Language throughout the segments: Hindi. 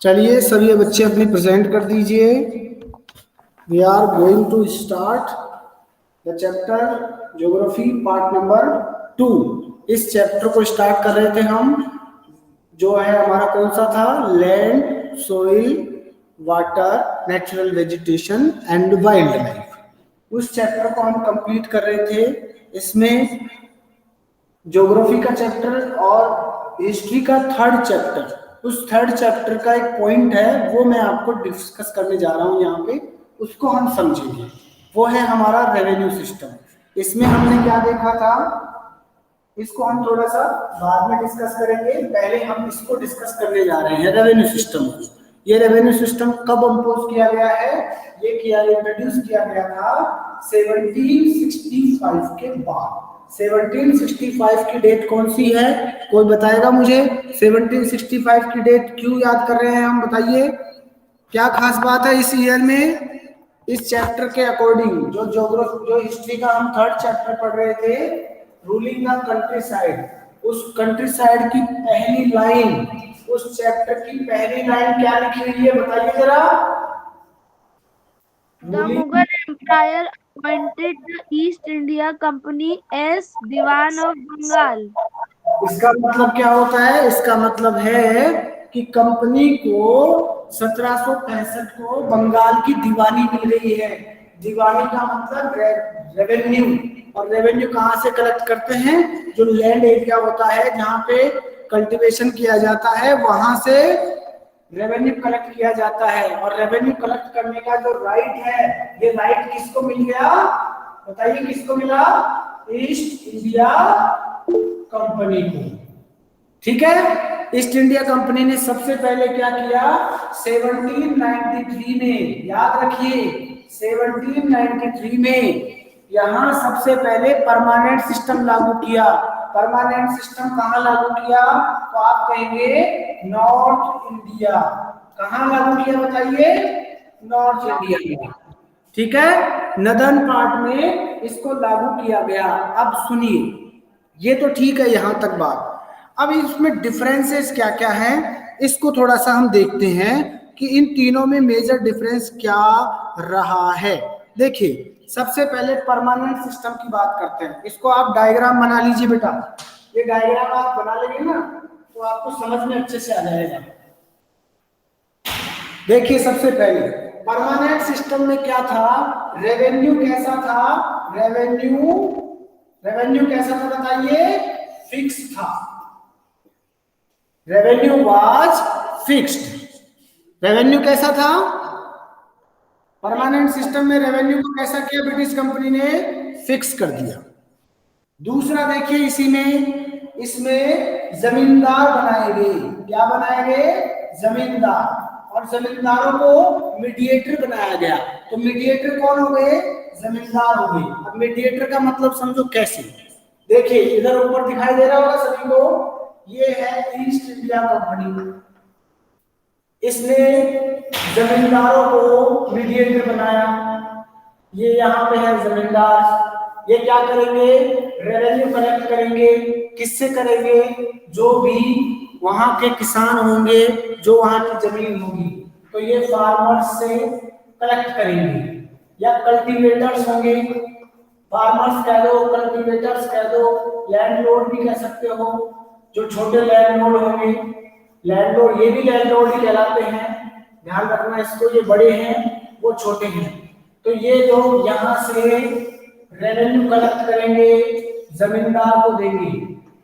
चलिए सभी बच्चे अपनी प्रेजेंट कर दीजिए। We are going to start the chapter geography part number 2। इस चैप्टर को स्टार्ट कर रहे थे हम, जो है हमारा कौन सा था, land, soil, water, natural vegetation and wild life. उस चैप्टर को हम कंप्लीट कर रहे थे। इसमें ज्योग्राफी का चैप्टर और हिस्ट्री का थर्ड चैप्टर, उस थर्ड चैप्टर का एक पॉइंट है वो मैं आपको डिस्कस करने जा रहा हूं यहाँ पे, उसको हम समझेंगे। वो है हमारा रेवेन्यू सिस्टम। इसमें हमने क्या देखा था, इसको हम थोड़ा सा बाद में डिस्कस करेंगे। पहले हम इसको डिस्कस करने जा रहे हैं, रेवेन्यू सिस्टम। ये रेवेन्यू सिस्टम कब इम्पोज किया गया है, ये इंट्रोड्यूस किया गया था 1765 के बाद। 1765 की डेट कौन सी है, कोई बताएगा मुझे? 1765 की डेट क्यों याद कर रहे हैं हम, बताइए क्या खास बात है इस ईयर में? इस चैप्टर के अकॉर्डिंग जो हिस्ट्री का हम थर्ड चैप्टर पढ़ रहे थे, रूलिंग द कंट्री साइड, उस कंट्री साइड की पहली लाइन, उस चैप्टर की पहली लाइन क्या लिखी हुई है बताइए जरा। The Mughal Empire appointed the East India Company as Diwan of Bengal. इसका मतलब क्या होता है? इसका मतलब है कि कंपनी को 1765 को बंगाल की दीवानी मिल रही है। दीवानी का मतलब रेवेन्यू, और रेवेन्यू कहाँ से कलेक्ट करते हैं? जो लैंड एरिया होता है जहाँ पे कल्टीवेशन किया जाता है, वहां से रेवेन्यू कलेक्ट किया जाता है। और रेवेन्यू कलेक्ट करने का जो राइट है, ये राइट किसको मिल गया बताइए, किसको मिला? ईस्ट इंडिया कंपनी को। ठीक है, ईस्ट इंडिया कंपनी ने सबसे पहले क्या किया, 1793 में, याद रखिए 1793 में यहां सबसे पहले परमानेंट सिस्टम लागू किया। परमानेंट सिस्टम कहां लागू किया? तो आप कहेंगे नॉर्थ इंडिया। कहां लागू किया बताइए? नॉर्थ इंडिया में। ठीक है, नदर्न पार्ट में इसको लागू किया गया। अब सुनिए, ये तो ठीक है यहां तक बात। अब इसमें डिफरेंसेस क्या क्या हैं, इसको थोड़ा सा हम देखते हैं कि इन तीनों में मेजर डिफरेंस क्या रहा है। देखिए सबसे पहले परमानेंट सिस्टम की बात करते हैं। इसको आप डायग्राम बना लीजिए बेटा। ये डायग्राम आप बना लेंगे ना तो आपको समझ में अच्छे से आ जाएगा। देखिए सबसे पहले परमानेंट सिस्टम में क्या था, रेवेन्यू कैसा था? रेवेन्यू कैसा था बताइए? फिक्स था। Revenue was fixed. रेवेन्यू कैसा था? परमानेंट सिस्टम में रेवेन्यू को कैसा किया ब्रिटिश कंपनी ने? फिक्स कर दिया। दूसरा देखिए इसी में, इसमें जमींदार बनाए गए। क्या बनाए गए? जमींदार। और जमींदारों को मीडिएटर बनाया गया। तो मीडिएटर कौन हो गए? जमींदार हो गए। अब मीडिएटर का मतलब समझो कैसे। देखिए इधर ऊपर दिखाई दे रहा होगा सभी को, ये है ईस्ट इंडिया कंपनी। इसने जमींदारों को मीडिएटर बनाया। ये यहाँ पे है जमींदार। ये क्या करेंगे? रेवेन्यू कलेक्ट करेंगे। किससे करेंगे? जो भी वहां के किसान होंगे, जो वहां की जमीन होगी, तो ये फार्मर्स से कलेक्ट करेंगे। या कल्टीवेटर्स होंगे, फार्मर्स कह दो, कल्टीवेटर्स कह दो, लैंडलॉर्ड भी कह सकते हो। जो छोटे लैंडलॉर्ड होंगे, लैंडलॉर्ड, ये भी लैंडलॉर्ड ही कहलाते हैं, ध्यान रखना इसको। ये बड़े हैं, वो छोटे हैं। तो ये लोग यहाँ से रेवेन्यू कलेक्ट करेंगे, जमींदार को देंगे।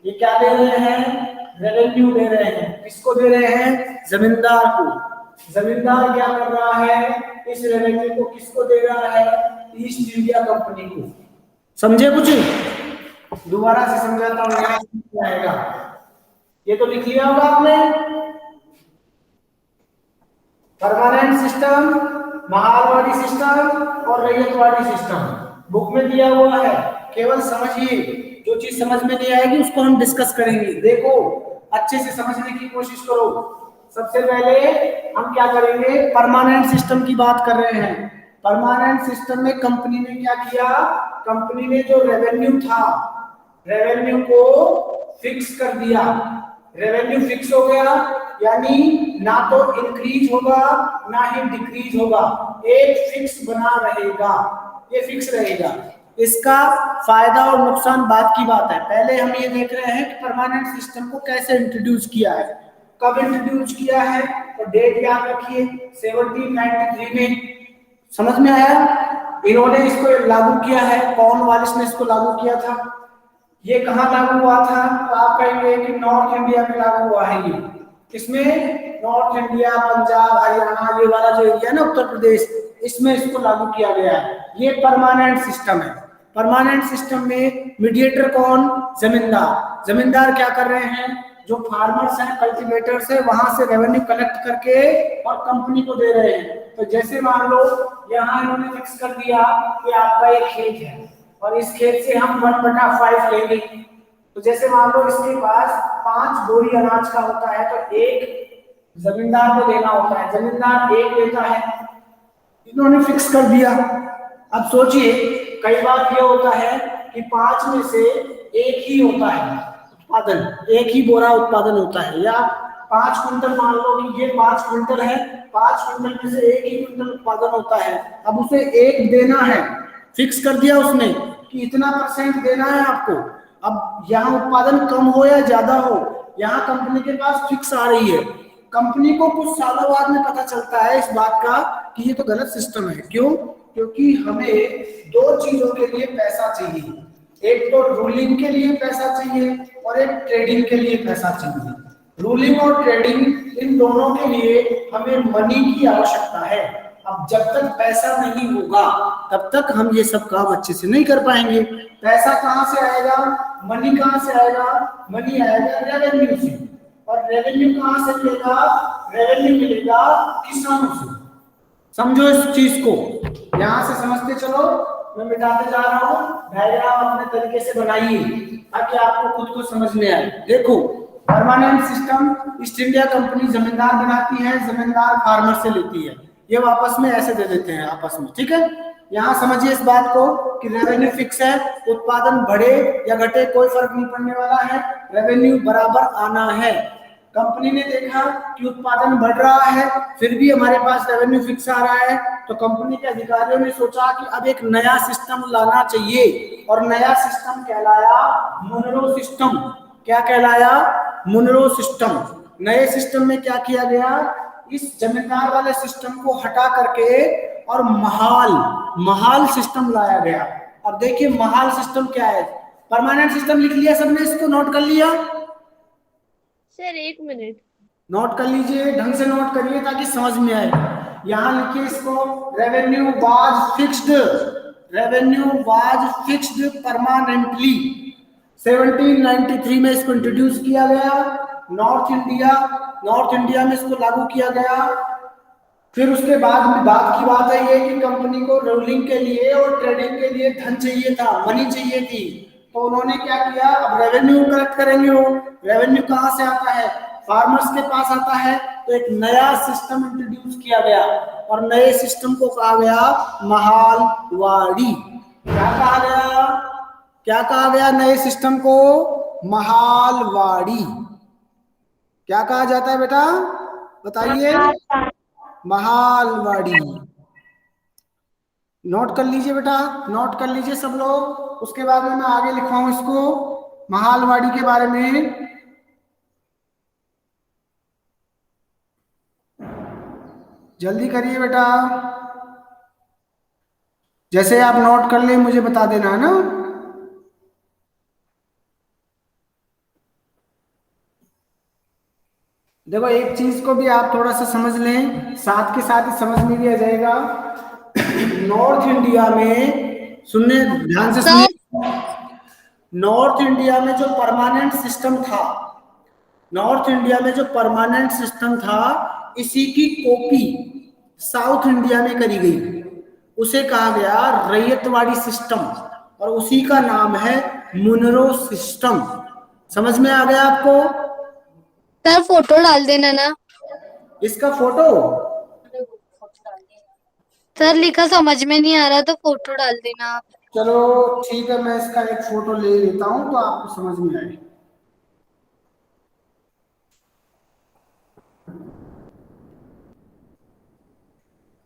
ये क्या दे रहे हैं? रेवेन्यू दे रहे हैं। किसको दे रहे हैं? जमींदार को। जमींदार क्या कर रहा है? इस रेवेन्यू को किसको दे रहा है? ईस्ट इंडिया कंपनी को। समझे कुछ? दोबारा से समझाता हूँ, यहाँ समझ आएगा। ये तो लिख लिया होगा आपने, परमानेंट सिस्टम, महालवाड़ी सिस्टम और रैयतवाड़ी सिस्टम बुक में दिया हुआ है। केवल समझिए, जो चीज समझ में नहीं आएगी उसको हम डिस्कस करेंगे। देखो अच्छे से समझने की कोशिश करो। सबसे पहले हम क्या करेंगे, परमानेंट सिस्टम की बात कर रहे हैं। परमानेंट सिस्टम में कंपनी ने क्या किया? कंपनी ने जो रेवेन्यू था, रेवेन्यू को फिक्स कर दिया। रेवेन्यू फिक्स हो गया यानी ना तो इंक्रीज होगा ना ही डिक्रीज होगा, एक फिक्स बना रहेगा, ये फिक्स रहेगा। इसका फायदा और नुकसान बात की बात है। पहले हम ये देख रहे हैं कि परमानेंट सिस्टम को कैसे इंट्रोड्यूस किया है, कब इंट्रोड्यूस किया है, तो डेट याद रखिए 1793 में। समझ में आया? इन्होंने इसको लागू किया है, कॉर्नवालिस ने इसको लागू किया था। ये कहाँ लागू हुआ था? तो आप कहेंगे कि नॉर्थ इंडिया में लागू हुआ है। ये इसमें नॉर्थ इंडिया, पंजाब, हरियाणा, ये वाला जो एरिया है ना, उत्तर प्रदेश, इसमें इसको लागू किया गया है। ये परमानेंट सिस्टम है। परमानेंट सिस्टम में मीडिएटर कौन? जमींदार। जमींदार क्या कर रहे हैं? जो फार्मर्स हैं, कल्टीवेटर्स है, वहां से रेवेन्यू कलेक्ट करके और कंपनी को दे रहे हैं। तो जैसे मान लो यहाँ इन्होंने फिक्स कर दिया कि आपका एक खेत है और इस खेत से हम 1/5 लेंगे। तो जैसे मान लो इसके पास 5 बोरी अनाज का होता है, तो एक जमींदार को देना होता है, जमींदार एक लेता है। इन्होंने फिक्स कर दिया। अब सोचिए, कई बार ये होता है कि 5 में से एक ही होता है उत्पादन, एक ही बोरा उत्पादन होता है, या 5 क्विंटल, मान लो कि ये 5 क्विंटल है, 5 क्विंटल में से एक ही क्विंटल उत्पादन होता है। अब उसे एक देना है, फिक्स कर दिया उसने कि इतना % देना है आपको। अब यहाँ उत्पादन कम हो या ज्यादा हो, यहाँ कंपनी के पास फिक्स आ रही है। कंपनी को कुछ सालों बाद में पता चलता है इस बात का कि ये तो गलत सिस्टम है। क्यों? क्योंकि हमें 2 चीजों के लिए पैसा चाहिए, एक तो रूलिंग के लिए पैसा चाहिए और एक ट्रेडिंग के लिए पैसा चाहिए। रूलिंग और ट्रेडिंग, इन दोनों के लिए हमें मनी की आवश्यकता है। अब जब तक पैसा नहीं होगा तब तक हम ये सब काम अच्छे से नहीं कर पाएंगे। पैसा कहाँ से आएगा? मनी कहाँ से आएगा? मनी आएगा रेवेन्यू से। और रेवेन्यू कहाँ से मिलेगा? रेवेन्यू मिलेगा किसानों से। समझो इस चीज को, यहां से समझते चलो। मैं मिटाते जा रहा हूं, डायग्राम अपने तरीके से बनाइए ताकि आपको खुद को समझ में आए। देखो, permanent system east India company जमींदार बनाती है, जमींदार फार्मर से लेती है, ये वापस में ऐसे दे देते हैं आपस में, ठीक है। यहाँ समझिए इस बात को कि रेवेन्यू फिक्स है, उत्पादन बढ़े या घटे कोई फर्क नहीं पड़ने वाला है, रेवेन्यू बराबर आना है। कंपनी ने देखा कि उत्पादन बढ़ रहा है फिर भी हमारे पास रेवेन्यू फिक्स आ रहा है, तो कंपनी के अधिकारियों ने सोचा कि अब एक नया सिस्टम लाना चाहिए, और नया सिस्टम कहलाया मुनरो सिस्टम। क्या कहलाया? Munro system. नए सिस्टम में क्या किया गया? इस जमींदार वाले सिस्टम को हटा करके और महाल सिस्टम लाया गया। और देखिए महाल सिस्टम क्या है। परमानेंट सिस्टम लिख लिया सबने? इसको नोट कर लिया? सर 1 मिनट नोट कर लीजिए, ढंग से नोट करिए ताकि समझ में आए। यहां लिखिए इसको, revenue was fixed, revenue was fixed permanently. 1793 में इसको इंट्रोड्यूस किया गया। नॉर्थ इंडिया में इसको लागू किया गया। फिर उसके बाद में बात की बात है ये कि कंपनी को रूलिंग के लिए और ट्रेडिंग के लिए धन चाहिए था, मनी चाहिए थी। तो उन्होंने क्या किया? अब रेवेन्यू कलेक्ट करेंगे, वो रेवेन्यू कहाँ से आता है? फार्मर्स के पास आता है। तो एक नया सिस्टम इंट्रोड्यूस किया गया, और नए सिस्टम को कहा गया महालवाड़ी। क्या कहा गया? क्या कहा गया नए सिस्टम को? महालवाड़ी। क्या कहा जाता है बेटा, बताइए? महालवाड़ी। नोट कर लीजिए बेटा, नोट कर लीजिए सब लोग। उसके बाद में मैं आगे लिखवाऊं इसको महालवाड़ी के बारे में। जल्दी करिए बेटा, जैसे आप नोट कर ले मुझे बता देना, है ना। देखो एक चीज को भी आप थोड़ा सा समझ लें, साथ के साथ ही समझ में भी आ जाएगा। नॉर्थ इंडिया में, सुनने ध्यान से सुनिए, नॉर्थ इंडिया में जो परमानेंट सिस्टम था, नॉर्थ इंडिया में जो परमानेंट सिस्टम था, इसी की कॉपी साउथ इंडिया में करी गई। उसे कहा गया रैयतवाड़ी सिस्टम, और उसी का नाम है मुनरो सिस्टम। समझ में आ गया आपको? सर फोटो डाल देना ना। इसका फोटो? सर लिखा समझ में नहीं आ रहा तो फोटो डाल देना आप। चलो ठीक है, मैं इसका एक फोटो ले लेता हूं तो आपको समझ में आए।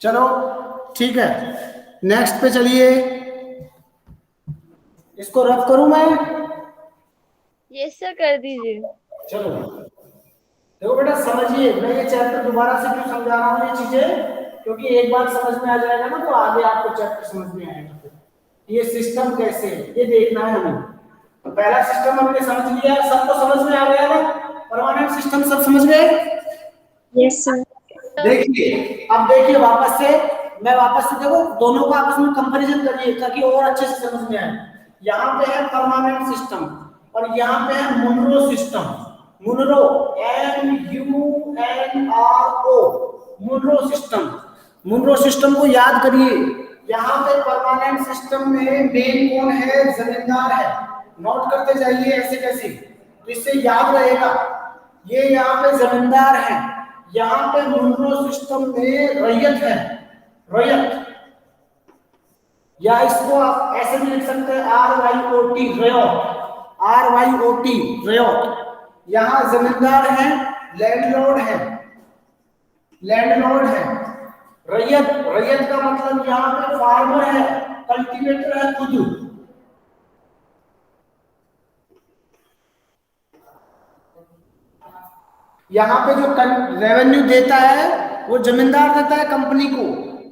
चलो ठीक है, नेक्स्ट पे चलिए। इसको रफ करूं मैं? यस सर, कर दीजिए। चलो देखो बेटा, समझिए, मैं ये चैप्टर दोबारा से क्यों समझा रहा हूँ ये चीजें, क्योंकि एक बार समझ में आ जाएगा ना तो आगे आपको चैप्टर समझ में आएगा। ये सिस्टम कैसे है ये देखना है हमें। तो पहला सिस्टम हमने समझ लिया, सबको समझ में आ गया ना? परमानेंट सिस्टम सब समझ गए? Yes sir. देखिए अब देखिए वापस से, मैं वापस से देखो दोनों को आपस में कंपैरिजन करिए ताकि और अच्छे से समझ में आए। यहाँ पे है परमानेंट सिस्टम और यहाँ पे है Munro system. Munro, MUNRO, Munro system. Munro system को याद करिए। यहाँ पे परमानेंट सिस्टम में मेन कौन है? जमींदार है। नोट करते जाइए ऐसे कैसे, तो इससे याद रहेगा। ये यहाँ पे जमींदार है, यहाँ पे मुनरो सिस्टम में रैयत है, रैयत, या इसको आप ऐसे भी लिख सकते हैं RYOT, रैयत, RYOT, रैयत। यहाँ जमींदार है, लैंडलॉर्ड है, लैंडलॉर्ड है। रैयत, रैयत का मतलब यहाँ पे फार्मर है, कल्टीवेटर है खुद। यहाँ पे जो रेवेन्यू देता है वो जमींदार देता है कंपनी को।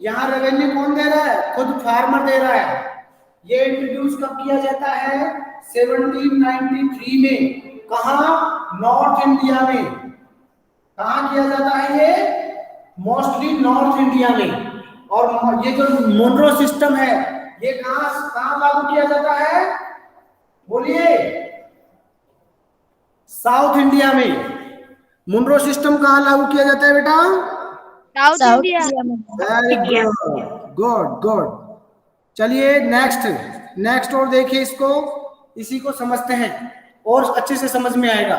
यहाँ रेवेन्यू कौन दे रहा है? खुद फार्मर दे रहा है। ये इंट्रोड्यूस कब किया जाता है? 1793 में। कहाँ? नॉर्थ इंडिया में। कहाँ किया जाता है ये? मोस्टली नॉर्थ इंडिया में। और ये जो मुनरो सिस्टम है ये कहाँ कहाँ लागू किया जाता है? बोलिए। साउथ इंडिया में। मुनरो सिस्टम कहाँ लागू किया जाता है बेटा? South India. Very good, good good. चलिए नेक्स्ट और देखिए इसको, इसी को समझते हैं और अच्छे से समझ में आएगा।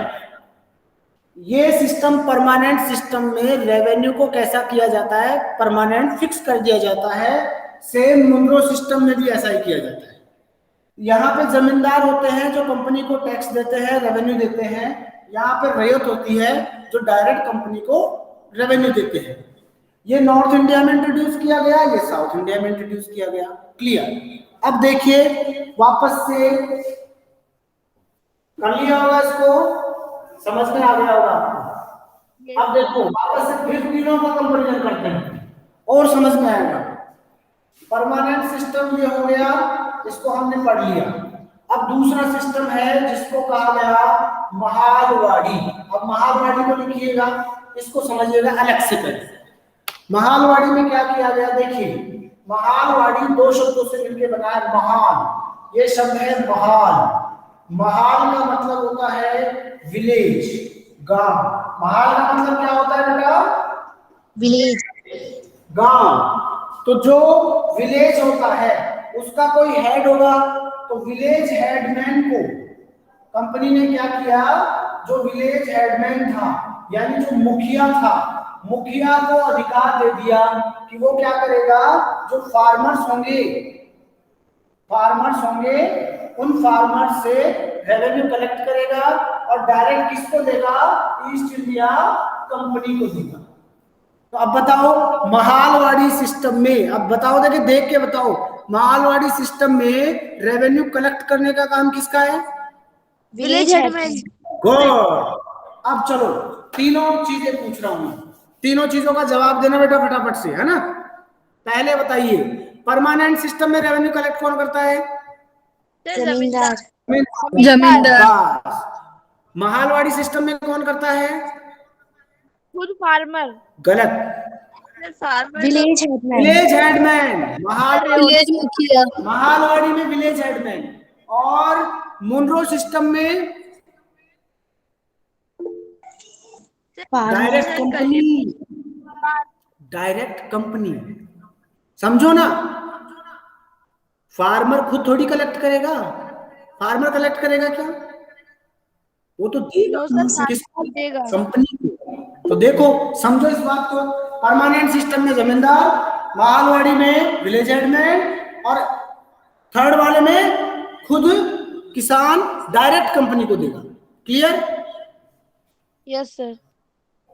ये सिस्टम, परमानेंट सिस्टम में रेवेन्यू को कैसा किया जाता है? परमानेंट, फिक्स कर दिया जाता है। सेम मुनरो सिस्टम में भी ऐसा ही किया जाता है। यहाँ पे जमींदार होते हैं जो कंपनी को टैक्स देते हैं, रेवेन्यू देते हैं। यहाँ पे रैयत होती है जो डायरेक्ट कंपनी को रेवेन्यू देते हैं। ये नॉर्थ इंडिया में इंट्रोड्यूस किया गया, ये साउथ इंडिया में इंट्रोड्यूस किया गया। क्लियर? अब देखिए वापस से कर लिया होगा, इसको समझ में आ गया होगा आपको। अब देखो वापस से फिर तीनों का कंपैरिजन करते हैं और समझ में आएगा। परमानेंट सिस्टम ये हो गया, इसको हमने पढ़ लिया। अब दूसरा सिस्टम है जिसको कहा गया महालवाड़ी। अब महालवाड़ी को लिखिएगा, इसको समझिएगा अलग से पहले। महालवाड़ी में क्या किया गया? देखिए महालवाड़ी दो शब्दों से मिलकर बना है, महाल। ये शब्द है महाल। महाल का मतलब होता है विलेज, गांव। महाल का मतलब क्या होता है बेटा? विलेज, गांव। तो जो विलेज होता है उसका कोई हेड होगा, तो विलेज हेडमैन को कंपनी ने क्या किया? जो विलेज हेडमैन था यानी जो मुखिया था, मुखिया को अधिकार दे दिया कि वो क्या करेगा? जो फार्मर्स होंगे उन फार्मर्स से रेवेन्यू कलेक्ट करेगा और डायरेक्ट किसको देगा? ईस्ट इंडिया कंपनी को देगा। तो अब बताओ महालवाड़ी सिस्टम में, अब बताओ, देखिए देख के बताओ, महालवाड़ी सिस्टम में रेवेन्यू कलेक्ट करने का काम किसका है? Village headman. गुड। अब चलो तीनों चीजें पूछ रहा हूं, तीनों चीजों का जवाब देना बेटा फटाफट से, है ना? पहले बताइए, परमानेंट सिस्टम में रेवेन्यू कलेक्ट कौन करता है? जमींदार। जमींदार। महालवाड़ी सिस्टम में कौन करता है? खुद फार्मर। गलत। Farmer village headman. Village headman. Village मुखिया। महालवाड़ी में विलेज हेडमैन। और मुनरो सिस्टम में डायरेक्ट कंपनी। डायरेक्ट कंपनी, समझो ना? फार्मर खुद थोड़ी कलेक्ट करेगा। फार्मर कलेक्ट करेगा क्या? वो तो देगा किसको? कंपनी को। तो देखो समझो इस बात को। परमानेंट सिस्टम में जमींदार, महालवाड़ी में विलेज हेडमैन और थर्ड वाले में खुद किसान डायरेक्ट कंपनी को देगा। क्लियर? Yes sir.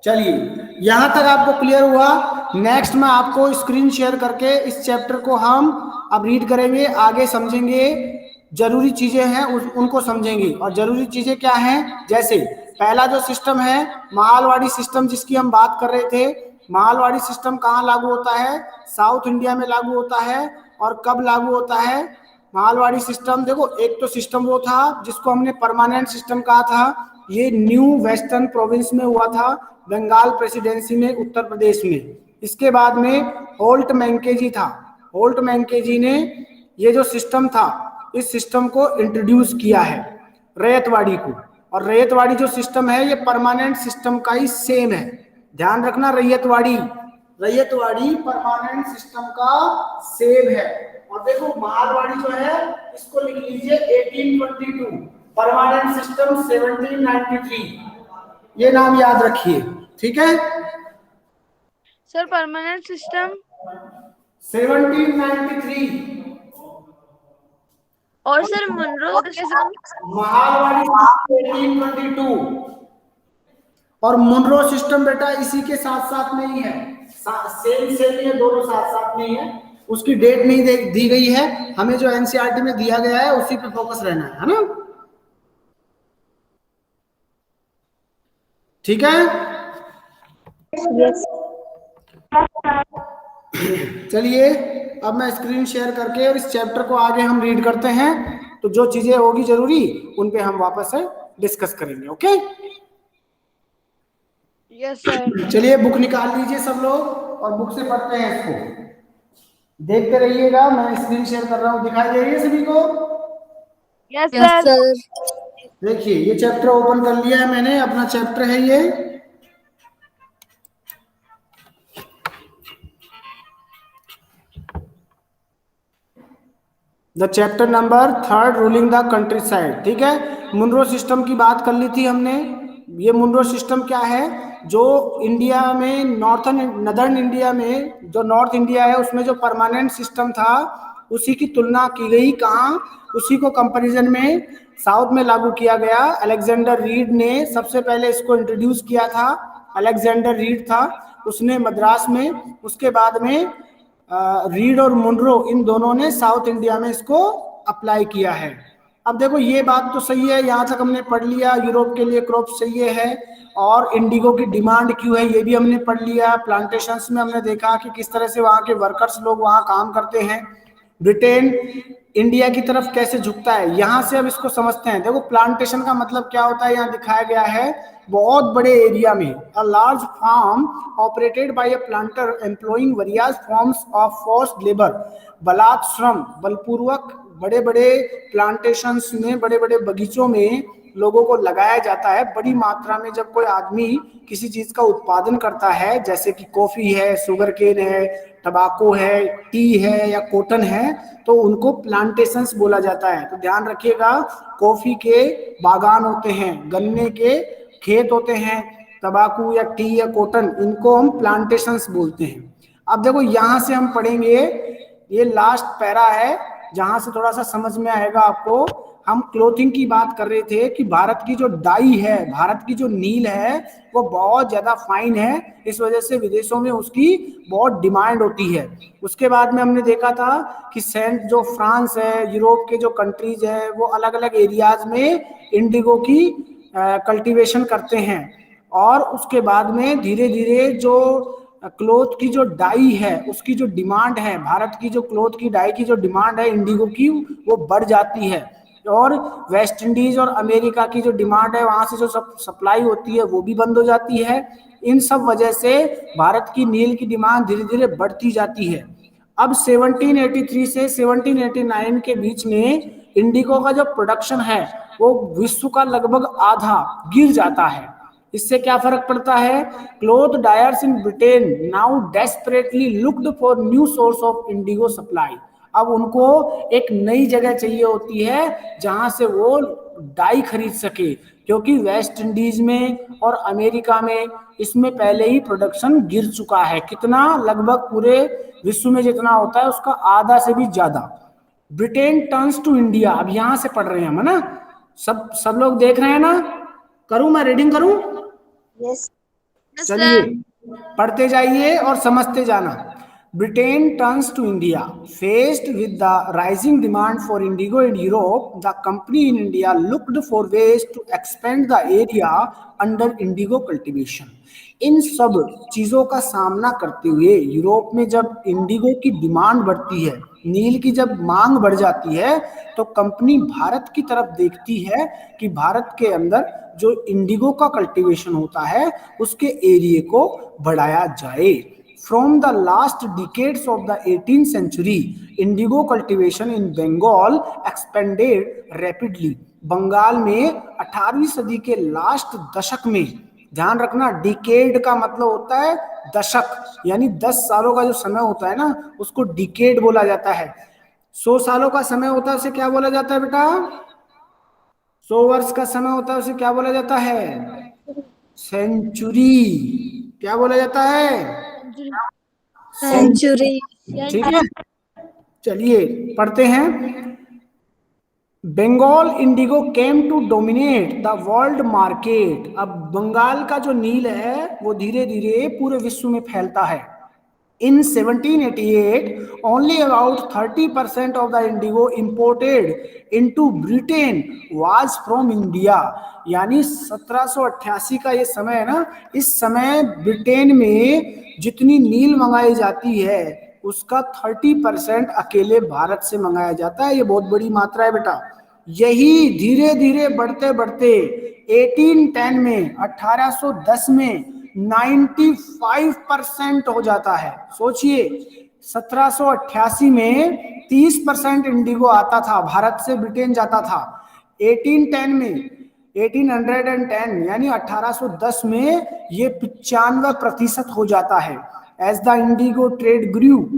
चलिए यहां तक आपको क्लियर हुआ? नेक्स्ट मैं आपको स्क्रीन शेयर करके इस चैप्टर को हम अब रीड करेंगे, आगे समझेंगे। जरूरी चीजें हैं उनको समझेंगे। और जरूरी चीजें क्या हैं? जैसे पहला जो सिस्टम है महालवाड़ी सिस्टम, जिसकी हम बात कर रहे थे। महालवाड़ी सिस्टम कहाँ लागू होता है? साउथ इंडिया में लागू होता है। और कब लागू होता है महालवाड़ी सिस्टम? देखो, एक तो सिस्टम वो था जिसको हमने परमानेंट सिस्टम कहा था, ये न्यू वेस्टर्न प्रोविंस में हुआ था, बंगाल प्रेसिडेंसी में, उत्तर प्रदेश में। इसके बाद में होल्ट मैंकेजी था। होल्ट मैंकेजी ने ये जो सिस्टम था, इस सिस्टम को इंट्रोड्यूस किया है, रैयतवाड़ी को। और रैयतवाड़ी जो सिस्टम है ये परमानेंट सिस्टम का ही सेम है, ध्यान रखना। रैयतवाड़ी परमानेंट सिस्टम का सेम है। और देखो महालवाड़ी जो है इसको लिख लीजिए 1822, परमानेंट सिस्टम 1793, ये नाम याद रखिए, ठीक है। सर परमानेंट सिस्टम 1793 और सर मनरो सिस्टम महालवाड़ी 1822। और मुनरो सिस्टम बेटा इसी के साथ साथ में ही है, सेम ही है, दोनों साथ साथ में ही है। उसकी डेट नहीं दी गई है, हमें जो एनसीईआरटी में दिया गया है उसी पे फोकस रहना है ना, ठीक है। Yes. चलिए अब मैं स्क्रीन शेयर करके और इस चैप्टर को आगे हम रीड करते हैं। तो जो चीजें होगी जरूरी उन पे हम वापस से डिस्कस करेंगे, ओके। Yes sir. चलिए बुक निकाल लीजिए सब लोग और बुक से पढ़ते हैं इसको। देखते रहिएगा, मैं स्क्रीन शेयर कर रहा हूँ, दिखाई दे रही है सभी को? Yes yes sir. सर। देखिए ये चैप्टर ओपन कर लिया है मैंने, अपना चैप्टर है ये। The chapter number 3, ruling the country side, ठीक है। मुनरो सिस्टम की बात कर ली थी हमने। ये मुनरो सिस्टम क्या है? जो इंडिया में नदर्न इंडिया में, जो नॉर्थ इंडिया है उसमें जो परमानेंट सिस्टम था उसी की तुलना की गई। कहाँ? उसी को कंपैरिजन में साउथ में लागू किया गया। अलेक्जेंडर रीड ने सबसे पहले इसको इंट्रोड्यूस किया था, अलेक्जेंडर रीड था, उसने मद्रास में। उसके बाद में रीड और मुनरो इन दोनों ने साउथ इंडिया में इसको अप्लाई किया है। अब देखो ये बात तो सही है, यहाँ तक हमने पढ़ लिया। यूरोप के लिए क्रॉप चाहिए है और इंडिगो की डिमांड क्यों है ये भी हमने पढ़ लिया। प्लांटेशंस में हमने देखा कि किस तरह से वहाँ के वर्कर्स लोग वहाँ काम करते हैं। ब्रिटेन इंडिया की तरफ कैसे झुकता है, यहाँ से अब इसको समझते हैं। देखो प्लांटेशन का मतलब क्या होता है, यहाँ दिखाया गया है। बहुत बड़े एरिया में a large farm operated by a planter employing various forms of forced labour, बलात् श्रम, बलपूर्वक बड़े बड़े प्लांटेशंस में, बड़े बड़े बगीचों में लोगों को लगाया जाता है बड़ी मात्रा में। जब कोई आदमी किसी चीज का उत्पादन करता है, जैसे कि कॉफी है, शुगर केन है, टबाको है, टी है या कॉटन है, तो उनको प्लांटेशंस बोला जाता है। तो ध्यान रखिएगा, कॉफी के बागान होते हैं, गन्ने के खेत होते हैं, तंबाकू या टी या कॉटन, इनको हम प्लांटेशंस बोलते हैं। अब देखो यहां से हम पढ़ेंगे, ये लास्ट पैरा है जहां से थोड़ा सा समझ में आएगा आपको। हम क्लोथिंग की बात कर रहे थे कि भारत की जो डाई है, भारत की जो नील है वो बहुत ज्यादा फाइन है, इस वजह से विदेशों में उसकी बहुत डिमांड होती है। उसके बाद में हमने देखा था कि सेंट जो फ्रांस है, यूरोप के जो कंट्रीज है, वो अलग अलग एरियाज में इंडिगो की कल्टीवेशन करते हैं। और उसके बाद में धीरे धीरे जो क्लोथ की जो डाई है उसकी जो डिमांड है, भारत की जो क्लोथ की डाई की जो डिमांड है इंडिगो की, वो बढ़ जाती है। और वेस्ट इंडीज और अमेरिका की जो डिमांड है, वहां से जो सप्लाई होती है वो भी बंद हो जाती है। इन सब वजह से भारत की नील की डिमांड धीरे धीरे बढ़ती जाती है। अब 1783 से 1789 के बीच में इंडिगो का जो प्रोडक्शन है वो विश्व का लगभग आधा गिर जाता है। इससे क्या फर्क पड़ता है? Cloth dyers in Britain now desperately looked for new source of Indigo supply. अब उनको एक नई जगह चाहिए होती है जहां से वो डाई खरीद सके, क्योंकि वेस्ट इंडीज में और अमेरिका में इसमें पहले ही प्रोडक्शन गिर चुका है। कितना? लगभग पूरे विश्व में जितना होता है उसका आधा से भी ज्यादा। ब्रिटेन टर्न्स टू इंडिया, अब यहां से पढ़ रहे हैं हम, है ना? सब लोग देख रहे हैं ना? करूं मैं रीडिंग करूं? Yes. चलिए पढ़ते जाइए और समझते जाना। Britain turns to India. Faced with the rising demand for indigo in Europe, the company in India looked for ways to expand the area under indigo cultivation. इन सब चीजों का सामना करते हुए यूरोप में जब इंडिगो की डिमांड बढ़ती है, नील की जब मांग बढ़ जाती है, तो कंपनी भारत की तरफ देखती है कि भारत के अंदर जो इंडिगो का कल्टीवेशन होता है उसके एरिया को बढ़ाया जाए। From the last decades of the 18th century, indigo cultivation in Bengal expanded rapidly. Bengal में 18वीं सदी के लास्ट दशक में, ध्यान रखना डिकेड का मतलब होता है दशक, यानी 10 सालों का जो समय होता है ना उसको डिकेड बोला जाता है। 100 सालों का समय होता है उसे क्या बोला जाता है बेटा? 100 वर्ष का समय होता है उसे क्या बोला जाता है? सेंचुरी। क्या बोला जाता है? सेंचुरी। ठीक है, चलिए पढ़ते हैं। Bengal indigo came to dominate the world market. अब बंगाल का जो नील है वो धीरे धीरे पूरे विश्व में फैलता है। In 1788, only about 30% of the indigo imported into Britain was from India. यानी 1788 का ये समय है ना, इस समय ब्रिटेन में जितनी नील मंगाई जाती है उसका 30% अकेले भारत से मंगाया जाता है। ये बहुत बड़ी मात्रा है बेटा। यही धीरे धीरे बढ़ते बढ़ते 1810 में 1810 में 95% हो जाता है। सोचिए 1788 में 30% इंडिगो आता था, भारत से ब्रिटेन जाता था। 1810 में 1810 यानी 1810 में ये 95% हो जाता है। As the indigo trade grew,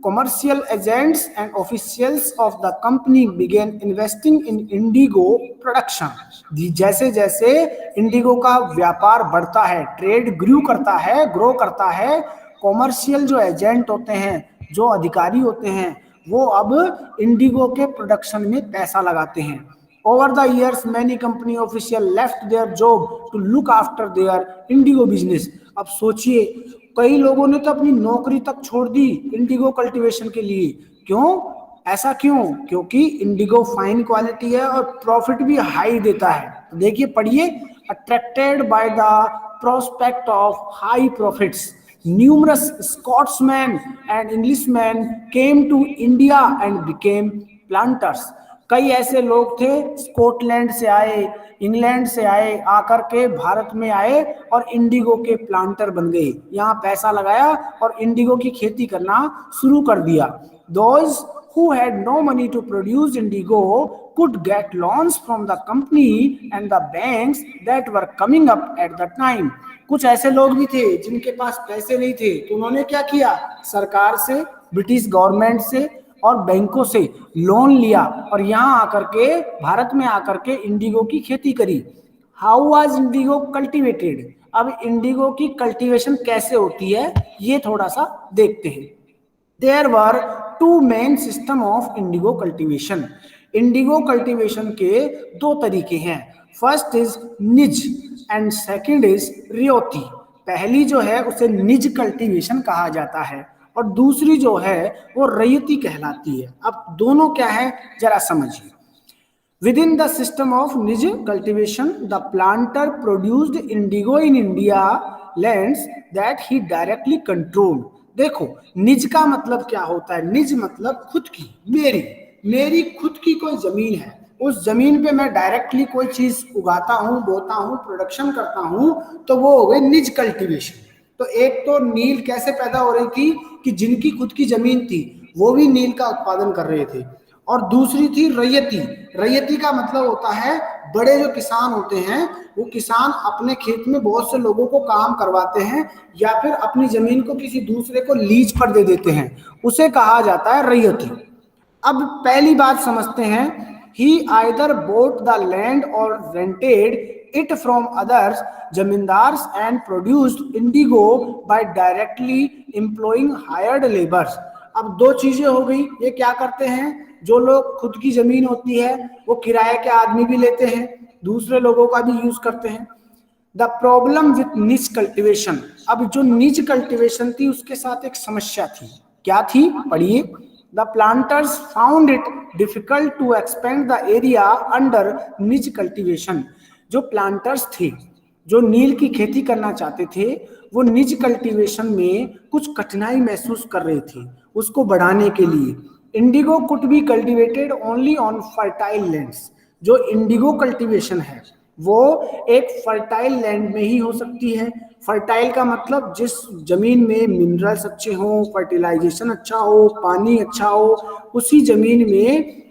commercial agents and officials of the company began investing in indigo production. जैसे जैसे इंडिगो का व्यापार बढ़ता है, ट्रेड ग्रू करता है, ग्रो करता है, कॉमर्शियल जो एजेंट होते हैं, जो अधिकारी होते हैं, वो अब इंडिगो के प्रोडक्शन में पैसा लगाते हैं। Over the years, many company officials left their job to look after their indigo business. अब सोचिए कई लोगों ने तो अपनी नौकरी तक छोड़ दी इंडिगो कल्टीवेशन के लिए। क्यों? ऐसा क्यों? क्योंकि इंडिगो फाइन क्वालिटी है और प्रॉफिट भी हाई देता है। तो देखिए पढ़िए, attracted by the prospect of high profits, numerous Scotsmen and Englishmen came to India and became planters. कई ऐसे लोग थे स्कॉटलैंड से आए, इंग्लैंड से आए, आकर के भारत में आए और इंडिगो के प्लांटर बन गए। यहाँ पैसा लगाया और इंडिगो की खेती करना शुरू कर दिया। Those who had no money to produce indigo could get loans from the company and the banks that were coming up at the time. कुछ ऐसे लोग भी थे जिनके पास पैसे नहीं थे, तो उन्होंने क्या किया? सरकार से, ब्रिटिश गवर्नमेंट से और बैंकों से लोन लिया और यहाँ आकर के, भारत में आकर के इंडिगो की खेती करी। How was indigo cultivated? अब इंडिगो की कल्टीवेशन कैसे होती है ये थोड़ा सा देखते हैं। There were two main system of indigo cultivation. Indigo cultivation के दो तरीके हैं। First is nij and second is ryoti. पहली जो है उसे निज कल्टीवेशन कहा जाता है और दूसरी जो है वो रैयती कहलाती है। अब दोनों क्या है जरा समझिए। Within the system of niche cultivation, the planter produced indigo in India lands that he directly controlled. देखो निज का मतलब क्या होता है? निज मतलब खुद की, मेरी खुद की कोई जमीन है, उस जमीन पे मैं डायरेक्टली कोई चीज उगाता हूँ, बोता हूँ, प्रोडक्शन करता हूँ, तो वो हो गई निज कल्टीवेशन। तो एक तो नील कैसे पैदा हो रही थी कि जिनकी खुद की जमीन थी वो भी नील का उत्पादन कर रहे थे, और दूसरी थी रैयती। रैयती का मतलब होता है बड़े जो किसान होते हैं वो किसान अपने खेत में बहुत से लोगों को काम करवाते हैं या फिर अपनी जमीन को किसी दूसरे को लीज पर दे देते हैं, उसे कहा जाता है रैयती। अब पहली बात समझते हैं। He either bought the land or rented it from others zamindars and produced indigo by directly employing hired labours. अब दो चीजें हो गई। ये क्या करते हैं? जो लोग खुद की जमीन होती है वो किराए के आदमी भी लेते हैं, दूसरे लोगों का भी यूज करते हैं। द प्रॉब्लम विथ निच कल्टिवेशन, अब जो निच कल्टिवेशन थी उसके साथ एक समस्या थी, क्या थी पढ़िए। The planters found it difficult to expand the area under nij cultivation, जो प्लांटर्स थे जो नील की खेती करना चाहते थे वो निज कल्टीवेशन में कुछ कठिनाई महसूस कर रहे थे उसको बढ़ाने के लिए। Indigo could be cultivated only on fertile lands, जो इंडिगो कल्टीवेशन है वो एक फर्टाइल लैंड में ही हो सकती है। फर्टाइल का मतलब जिस जमीन में मिनरल्स अच्छे हों, फर्टिलाइजेशन अच्छा हो, पानी अच्छा हो, उसी जमीन में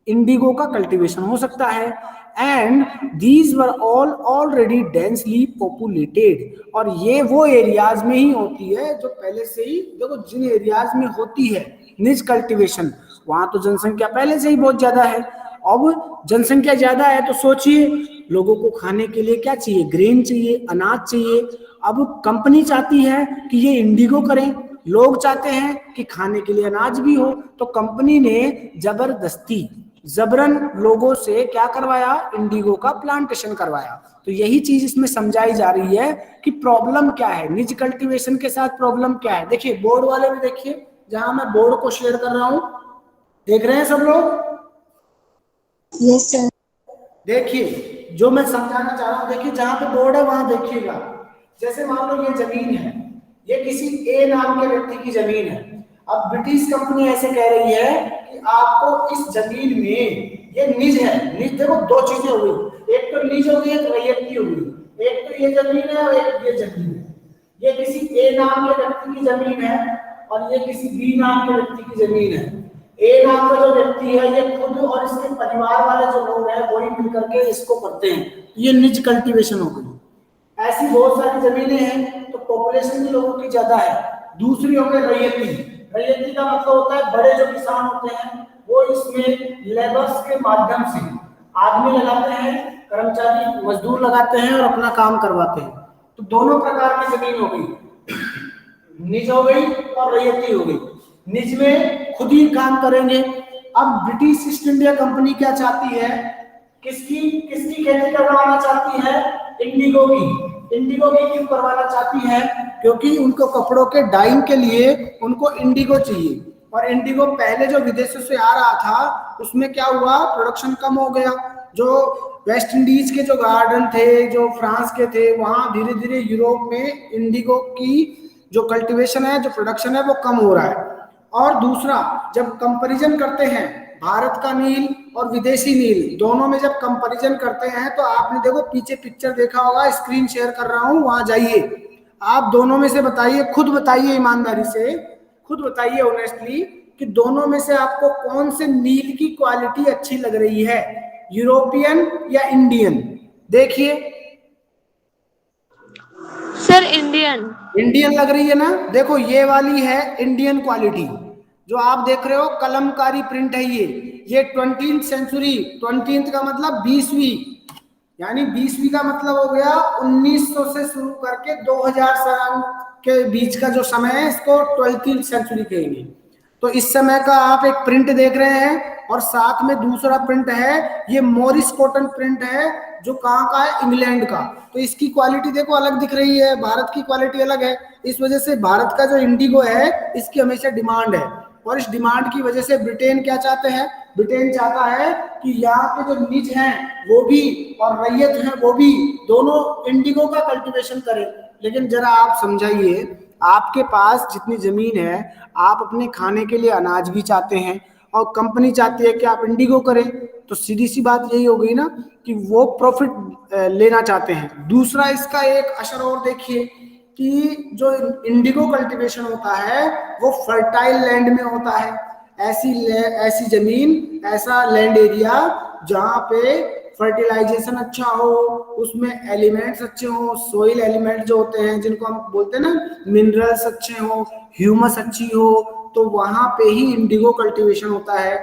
इंडिगो का कल्टीवेशन हो सकता है। And these were all already densely populated, और ये वो एरियाज में ही होती है जो पहले से ही, देखो जिन एरियाज में होती है निज कल्टीवेशन वहां तो जनसंख्या पहले से ही बहुत ज्यादा है। अब जनसंख्या ज्यादा है तो सोचिए लोगों को खाने के लिए क्या चाहिए, ग्रेन चाहिए, अनाज चाहिए। अब कंपनी चाहती है कि ये इंडिगो करें, लोग चाहते हैं कि खाने के लिए अनाज भी हो, तो कंपनी ने जबरदस्ती जबरन लोगों से क्या करवाया, इंडिगो का प्लांटेशन करवाया। तो यही चीज इसमें समझाई जा रही है कि प्रॉब्लम क्या है, निज कल्टीवेशन के साथ प्रॉब्लम क्या है। देखिए बोर्ड वाले भी देखिए, जहां मैं बोर्ड को शेयर कर रहा हूं, देख रहे हैं सब लोग? Yes sir. देखिए जो मैं समझाना चाह रहा हूं, देखिए जहां पे बोर्ड है वहां देखिएगा। जैसे मान लो ये जमीन है, ये किसी ए नाम के व्यक्ति की जमीन है। अब ब्रिटिश कंपनी ऐसे कह रही है कि आपको इस जमीन में, ये निज है, निज देखो दो चीजें हो गई, एक तो निज हो गई, एक रैयती हो गई। एक तो ये जमीन है और एक ये जमीन है। ये किसी ए नाम के व्यक्ति की जमीन है और ये किसी बी नाम के व्यक्ति की जमीन है। ए नाम का जो व्यक्ति है ये खुद और इसके परिवार वाले जो लोग हैं वही मिलकर के इसको करते हैं, ये निज कल्टीवेशन हो गई। ऐसी बहुत सारी जमीनें हैं तो पॉपुलेशन भी लोगों की ज्यादा है। दूसरी हो गई रैयती। रैयती का मतलब होता है बड़े जो किसान होते हैं वो इसमें लेबर्स के माध्यम से आदमी लगाते हैं, कर्मचारी मजदूर लगाते हैं और अपना काम करवाते हैं। तो दोनों प्रकार की जमीन हो गई, निज हो गई और रैयती हो गई। निज में खुद ही काम करेंगे। अब ब्रिटिश ईस्ट इंडिया कंपनी क्या चाहती है, किसकी किसकी खेती करवाना चाहती है, इंडिगो की। इंडिगो की क्यों करवाना चाहती है, क्योंकि उनको कपड़ों के डाइंग के लिए उनको इंडिगो चाहिए, और इंडिगो पहले जो विदेशों से आ रहा था उसमें क्या हुआ, प्रोडक्शन कम हो गया। जो वेस्ट इंडीज के जो गार्डन थे, जो फ्रांस के थे, वहां धीरे धीरे यूरोप में इंडिगो की जो कल्टीवेशन है, जो प्रोडक्शन है वो कम हो रहा है। और दूसरा, जब कंपैरिजन करते हैं भारत का नील और विदेशी नील दोनों में जब कंपैरिजन करते हैं तो आपने देखो पीछे पिक्चर देखा होगा, स्क्रीन शेयर कर रहा हूं, वहां जाइए। आप दोनों में से बताइए, खुद बताइए ईमानदारी से, खुद बताइए ऑनेस्टली कि दोनों में से आपको कौन से नील की क्वालिटी अच्छी लग रही है, यूरोपियन या इंडियन। देखिए सर इंडियन। इंडियन लग रही है ना। देखो ये वाली है इंडियन क्वालिटी, जो आप देख रहे हो कलमकारी प्रिंट है। ये 20th सेंचुरी, 20th का मतलब 20वीं, यानी 20वीं का मतलब हो गया 1900 से शुरू करके 2000 साल के बीच का जो समय है इसको 20th सेंचुरी कहेंगे। तो इस समय का आप एक प्रिंट देख रहे हैं, और साथ में दूसरा प्रिंट है, ये मॉरिस कॉटन प्रिंट है, जो कहाँ का है, इंग्लैंड का। तो इसकी क्वालिटी देखो अलग दिख रही है, भारत की क्वालिटी अलग है। इस वजह से भारत का जो इंडिगो है इसकी हमेशा डिमांड है, और इस डिमांड की वजह से ब्रिटेन क्या चाहते हैं, ब्रिटेन चाहता है कि यहाँ के जो निज हैं वो भी और रैयत हैं वो भी दोनों इंडिगो का कल्टीवेशन करें। लेकिन जरा आप समझाइए, आपके पास जितनी जमीन है, आप अपने खाने के लिए अनाज भी चाहते हैं और कंपनी चाहती है कि आप इंडिगो करें, तो सीधी सी बात यही हो गई ना कि वो प्रॉफिट लेना चाहते हैं। दूसरा इसका एक असर और देखिए कि जो इंडिगो कल्टीवेशन होता है वो फर्टाइल लैंड में होता है। ऐसी जमीन, ऐसा लैंड एरिया जहाँ पे फर्टिलाइजेशन अच्छा हो, उसमें एलिमेंट्स अच्छे हो, सोइल एलिमेंट जो होते हैं जिनको हम बोलते हैं ना, मिनरल्स अच्छे हो, ह्यूमस अच्छी हो, तो वहां पे ही इंडिगो कल्टीवेशन होता है।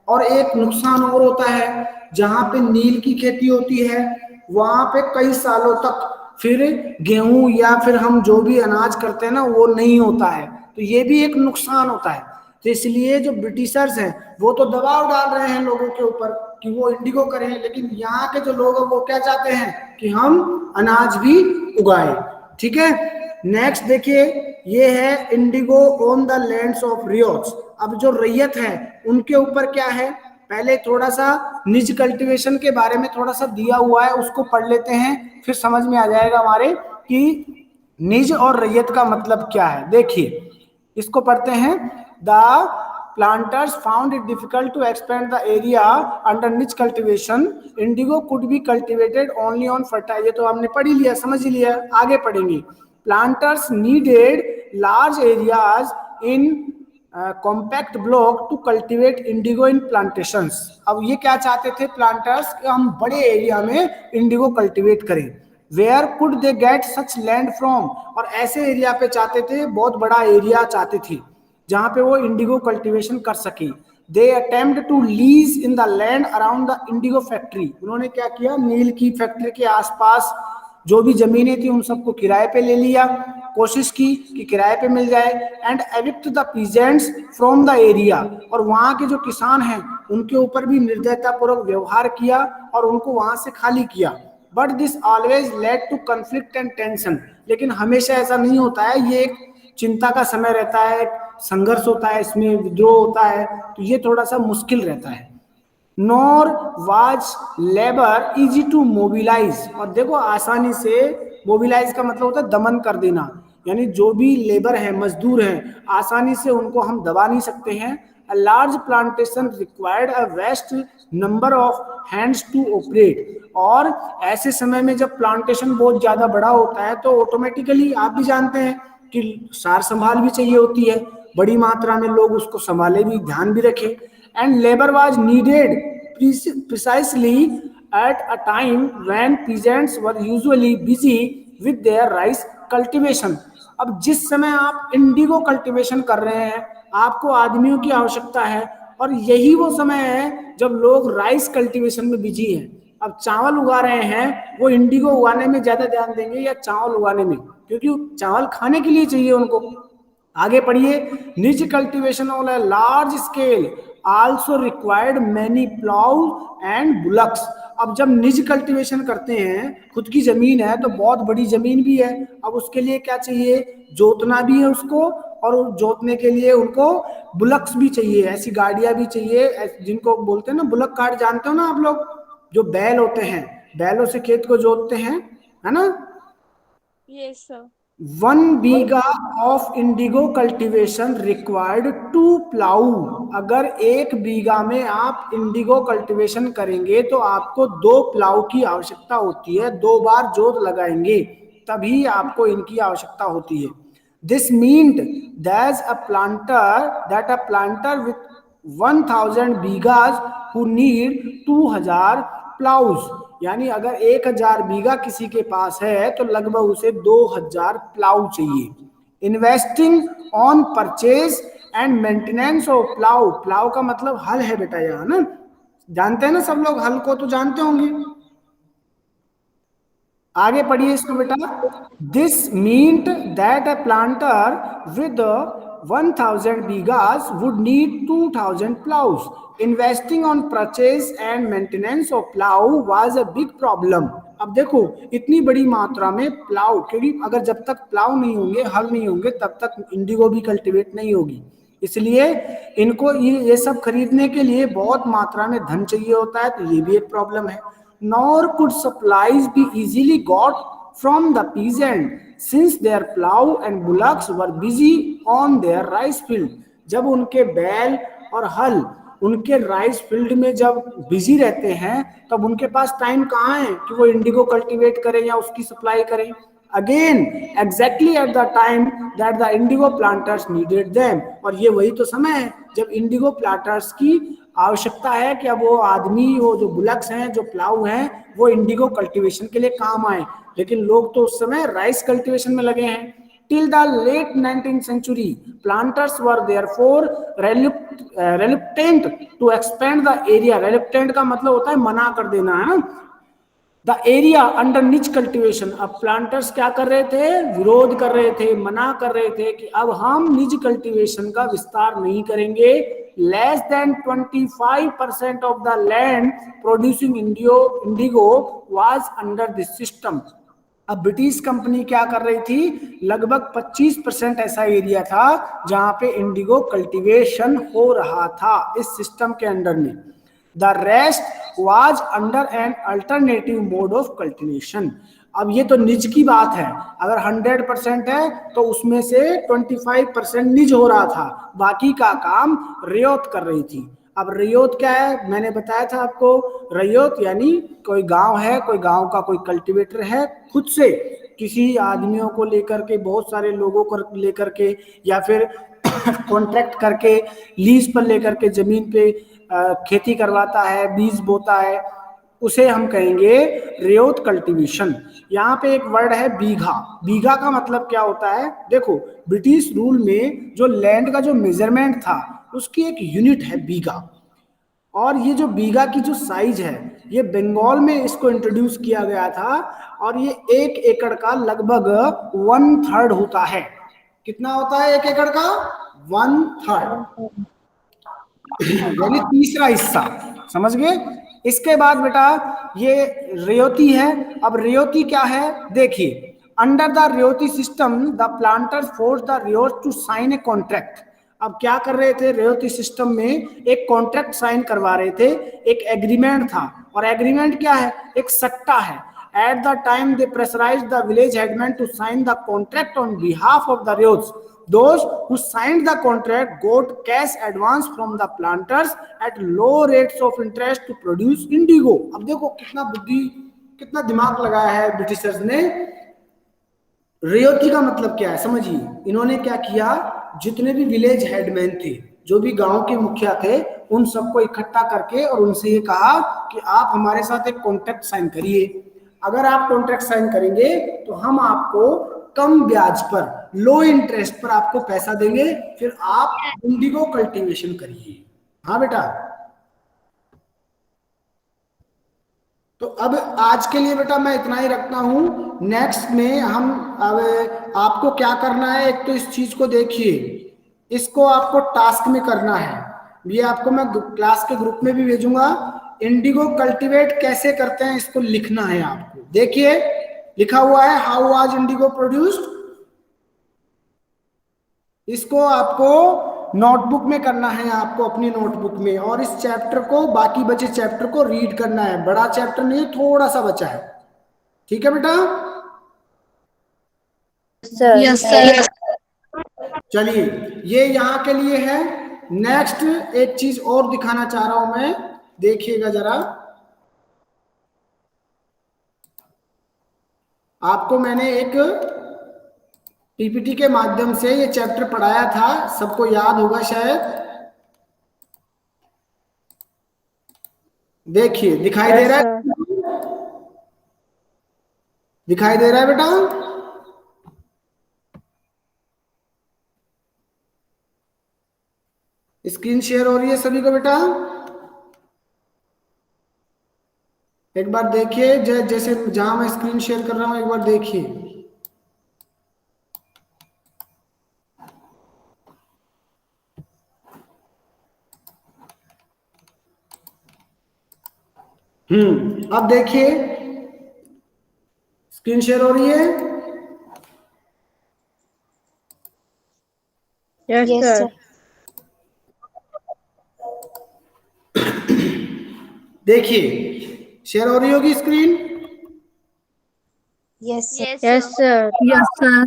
और एक नुकसान और होता है, जहां पे नील की खेती होती है वहां पे कई सालों तक फिर गेहूं या फिर हम जो भी अनाज करते हैं ना वो नहीं होता है, तो ये भी एक नुकसान होता है। तो इसलिए जो ब्रिटिशर्स हैं वो तो दबाव डाल रहे हैं लोगों के ऊपर कि वो इंडिगो करें, लेकिन यहाँ के जो लोग हैं वो क्या चाहते हैं कि हम अनाज भी उगाएं। ठीक है, नेक्स्ट देखिए, ये है indigo on the lands of ryots. अब जो रैयत है उनके ऊपर क्या है, पहले थोड़ा सा निज कल्टीवेशन के बारे में थोड़ा सा दिया हुआ है, उसको पढ़ लेते हैं, फिर समझ में आ जाएगा हमारे कि निज और रैयत का मतलब क्या है। देखिए इसको पढ़ते हैं, the planters found it difficult to expand the area under niche cultivation. Indigo could be cultivated only on fertile, ये तो हमने पढ़ ही लिया, समझ ही लिया, आगे पढ़ेंगे। Planters needed large areas in compact block to cultivate indigo in plantations. अब ये क्या चाहते थे प्लांटर्स कि हम बड़े एरिया में इंडिगो कल्टीवेट करें। Where could they get such land from? और ऐसे एरिया पे चाहते थे, बहुत बड़ा एरिया चाहते थे जहां पे वो इंडिगो कल्टीवेशन कर सके। They attempt to lease in the land around the indigo factory. उन्होंने क्या किया, नील की फैक्ट्री के आसपास जो भी जमीनें थी उन सबको किराए पे ले लिया, कोशिश की कि किराए पे मिल जाए। And evict the peasants from the area, और वहां के जो किसान हैं उनके ऊपर भी निर्दयतापूर्वक व्यवहार किया और उनको वहां से खाली किया। But this always led to conflict and tension, लेकिन हमेशा ऐसा नहीं होता है, ये एक चिंता का समय रहता है, संघर्ष होता है, इसमें विद्रोह होता है, तो ये थोड़ा सा मुश्किल रहता है। Nor was labour easy to mobilise, और देखो आसानी से, मोबिलाइज का मतलब होता है दमन कर देना, यानी जो भी लेबर है, मजदूर हैं, आसानी से उनको हम दबा नहीं सकते हैं। A large plantation required a vast number of hands to operate, और ऐसे समय में जब प्लांटेशन बहुत ज्यादा बड़ा होता है तो ऑटोमेटिकली आप भी जानते हैं कि सार संभाल भी चाहिए होती है, बड़ी मात्रा में लोग उसको संभाले भी, ध्यान भी रखें। And labour was needed precisely at a time when peasants were usually busy with their rice cultivation. अब जिस समय आप इंडिगो कल्टीवेशन कर रहे हैं, आपको आदमियों की आवश्यकता है, और यही वो समय है जब लोग राइस कल्टीवेशन में बिजी हैं। अब चावल उगा रहे हैं, वो इंडिगो उगाने में ज्यादा ध्यान देंगे या चावल उगाने में, क्योंकि चावल खाने के लिए चाहिए उनको। आगे पढ़िए, निज cultivation on a large scale also required many plough and bullocks. अब जब निज कल्टीवेशन करते हैं, खुद की जमीन है तो बहुत बड़ी जमीन भी है, अब उसके लिए क्या चाहिए, जोतना भी है उसको, और जोतने के लिए उनको बुलक्स भी चाहिए, ऐसी गाड़ियां भी चाहिए जिनको बोलते हैं ना बुलक कार्ट, जानते हो ना आप लोग, जो बैल होते हैं, बैलों से खेत को जोतते हैं, है ना। Yes sir. 1 bigha of indigo cultivation required 2 plough. अगर 1 बीघा में आप इंडिगो कल्टीवेशन करेंगे तो आपको 2 प्लाऊ की आवश्यकता होती है, 2 बार जोत लगाएंगे तभी आपको इनकी आवश्यकता होती है। This meant that a planter with 1000 bighas who need 2000 ploughs, यानी अगर 1000 बीघा किसी के पास है तो लगभग उसे 2000 प्लाऊ चाहिए। Investing on purchase and maintenance of plough, plough का मतलब हल है बेटा, यहाँ ना, जानते हैं ना सब लोग, हल को तो जानते होंगे। आगे पढ़िए इसको बेटा। This meant that a planter with 1000 bighas would need 2000 ploughs. Investing on purchase and maintenance of plough was a big problem. अब देखो इतनी बड़ी मात्रा में प्लाऊ, क्योंकि अगर जब तक प्लाऊ नहीं होंगे, हल नहीं होंगे, तब तक इंडिगो भी कल्टीवेट नहीं होगी, इसलिए इनको ये सब खरीदने के लिए बहुत मात्रा में धन चाहिए होता है, तो ये भी एक प्रॉब्लम है। Nor could supplies be easily got from the peasant since their plow and bullocks were busy on their rice field. जब उनके बैल और हल उनके राइस फील्ड में जब बिजी रहते हैं, तब उनके पास टाइम कहाँ है कि वो इंडिगो कल्टीवेट करें या उसकी सप्लाई करें। Again exactly at the time that the Indigo planters needed them, और ये वही तो समय है जब इंडिगो प्लांटर्स की आवश्यकता है कि अब वो आदमी, वो जो बुलक्स हैं, जो प्लाऊ हैं, वो इंडिगो कल्टीवेशन के लिए काम आए, लेकिन लोग तो उस समय राइस कल्टीवेशन में लगे हैं। Till the late 19th century planters were therefore reluctant to expand the area. reluctant का मतलब होता है मना कर देना, है ना। द एरिया अंडर निच कल्टीवेशन, अब प्लांटर्स क्या कर रहे थे, विरोध कर रहे थे, मना कर रहे थे कि अब हम निज कल्टीवेशन का विस्तार नहीं करेंगे, less than 25% of the land producing indigo was under this system. अब ब्रिटिश कंपनी क्या कर रही थी, लगभग 25% ऐसा एरिया था जहां पे इंडिगो कल्टीवेशन हो रहा था इस सिस्टम के अंडर में. The rest was under an alternative mode of cultivation. अब ये तो निज की बात है, अगर 100% है तो उसमें से 25% निज हो रहा था, बाकी का काम रियायत कर रही थी. अब रियायत क्या है, मैंने बताया था आपको. रियायत यानी कोई गांव है, कोई गांव का कोई कल्टीवेटर है, खुद से किसी आदमियों को लेकर के, बहुत सारे लोगों को लेकर के, या फिर कॉन्ट्रैक्ट करके, लीज पर लेकर के जमीन पे खेती करवाता है, बीज बोता है, उसे हम कहेंगे रियायत कल्टीवेशन. यहाँ पे एक वर्ड है बीघा. बीघा का मतलब क्या होता है, देखो ब्रिटिश रूल में जो लैंड का जो मेजरमेंट था उसकी एक यूनिट है बीघा. और ये जो बीघा की जो साइज है, ये बंगाल में इसको इंट्रोड्यूस किया गया था, और ये 1 एकड़ का लगभग 1/3 होता है. कितना होता है 1 एकड़ का? 1/3, यानी तीसरा हिस्सा. समझ गए? इसके बाद बेटा ये रियायती है. अब रियायती क्या है, देखिए, अंडर द रियायती system the planters force the रियायत टू साइन ए कॉन्ट्रैक्ट. अब क्या कर रहे थे, रियायती सिस्टम में एक कॉन्ट्रैक्ट साइन करवा रहे थे, एक एग्रीमेंट था. और एग्रीमेंट क्या है, एक सट्टा है. At the time they pressurized the village headman to sign the contract on behalf of the ryots. Those who signed the contract got cash advance from the planters at low rates of interest to produce indigo. अब देखो कितना बुद्धि, कितना दिमाग लगाया है ब्रिटिशर्स ने. रियायती का मतलब क्या है समझिए. इन्होंने क्या किया, जितने भी विलेज हेडमैन थे, जो भी गांव के मुखिया थे, उन सबको इकट्ठा करके और उनसे ये कहा कि आप हमारे साथ एक कॉन्ट्रैक्ट साइन करिए. अगर आप कॉन्ट्रैक्ट साइन करेंगे तो हम आपको कम ब्याज पर, लो इंटरेस्ट पर आपको पैसा देंगे, फिर आप इंडिगो कल्टीवेशन करिए. हाँ बेटा. तो अब आज के लिए बेटा मैं इतना ही रखता हूं. नेक्स्ट में हम अब आपको क्या करना है, एक तो इस चीज को देखिए, इसको आपको टास्क में करना है. ये आपको मैं क्लास के ग्रुप में भी भेजूंगा. इंडिगो कल्टीवेट कैसे करते हैं इसको लिखना है आपको. देखिए लिखा हुआ है हाउ वाज इंडिगो प्रोड्यूस्ड. इसको आपको नोटबुक में करना है, आपको अपनी नोटबुक में. और इस चैप्टर को, बाकी बचे चैप्टर को रीड करना है. बड़ा चैप्टर नहीं, थोड़ा सा बचा है. ठीक है बेटा? Yes sir. चलिए ये यहाँ के लिए है. नेक्स्ट एक चीज और दिखाना चाह रहा हूं मैं, देखिएगा जरा. आपको मैंने एक पीपीटी के माध्यम से ये चैप्टर पढ़ाया था, सबको याद होगा शायद. देखिए दिखाई दे रहा है, दिखाई दे रहा है बेटा? स्क्रीन शेयर हो रही है सभी को बेटा? एक बार देखिए, जैसे जहां मैं स्क्रीन शेयर कर रहा हूं, एक बार देखिए. अब देखिए स्क्रीन शेयर हो रही है? Yes, sir. देखिए शेयर हो रही होगी screen. Yes, sir. Yes sir. Yes sir.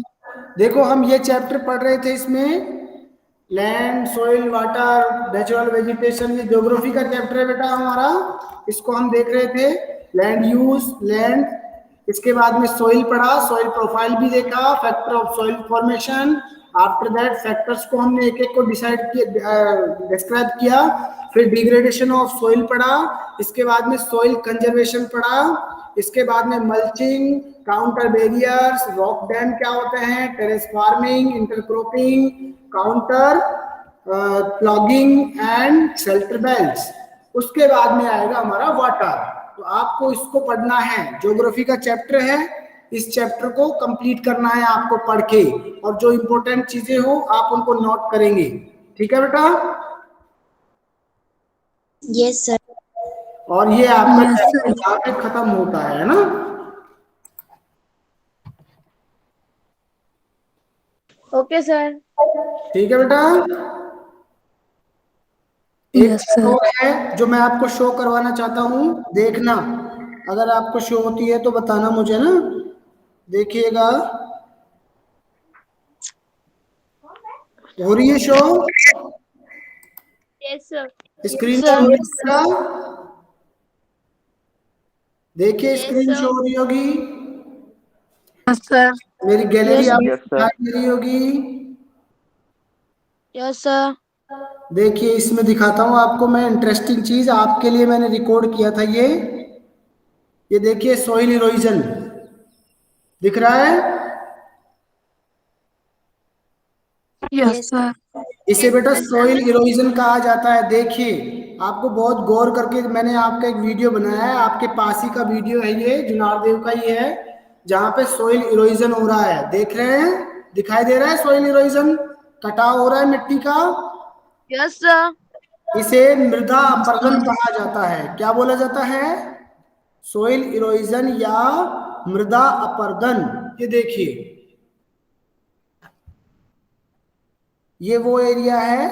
देखो हम ये चैप्टर पढ़ रहे थे, इसमें land, soil, water, natural vegetation, ये ज्योग्राफी का चैप्टर है बेटा हमारा. इसको हम देख रहे थे. लैंड यूज, लैंड, इसके बाद में सॉइल पढ़ा, सॉइल प्रोफाइल भी देखा, factor of soil formation. After that factors को हमने एक एक को डिसाइड किया, डिस्क्राइब किया. फिर डिग्रेडेशन ऑफ सॉइल पढ़ा. इसके बाद में सॉइल कंजर्वेशन पढ़ा. इसके बाद में mulching, counter barriers, rock dam क्या होते हैं, terrace farming, intercropping, counter plogging and shelter belts. उसके बाद में आएगा हमारा वाटर. तो आपको इसको पढ़ना है, ज्योग्राफी का चैप्टर है. इस चैप्टर को कंप्लीट करना है आपको पढ़ के, और जो इंपॉर्टेंट चीजें हो आप उनको नोट करेंगे. ठीक है बेटा? Yes, sir. और ये आपका Yes, sir. चैप्टर यहाँ पे खत्म होता है ना। Okay sir. ठीक है बेटा। एक Yes, चीज sir. और है जो मैं आपको शो करवाना चाहता हूँ, देखना। अगर आपको शो होती है तो बताना मुझे ना। देखिएगा, हो रही है show? Yes sir. Screen show sir. हो रही है? देखिए, Yes, स्क्रीन शो sir. हो रही होगी। Yes, sir. मेरी गैलरी Yes, आपको Yes, sir. दिखाई दे रही होगी। Yes sir. देखिए, इसमें दिखाता हूँ आपको मैं इंटरेस्टिंग चीज आपके लिए मैंने रिकॉर्ड किया था। ये देखिए, सोइल इरोजन दिख रहा है। Yes, sir. इसे बेटा सोइल इरोजन कहा जाता है। देखिए, आपको बहुत गौर करके मैंने आपका एक वीडियो बनाया है, आपके पास ही का वीडियो है, ये जुनारदेव का ही है, जहां पे सोइल इरोजन हो रहा है। देख रहे हैं? दिखाई दे रहा है सोइल इरोजन, कटाव हो रहा है मिट्टी का। Yes sir. इसे मृदा अपरदन कहा जाता है। क्या बोला जाता है? सोइल इरोजन या मृदा अपरदन। ये देखिए, ये वो एरिया है।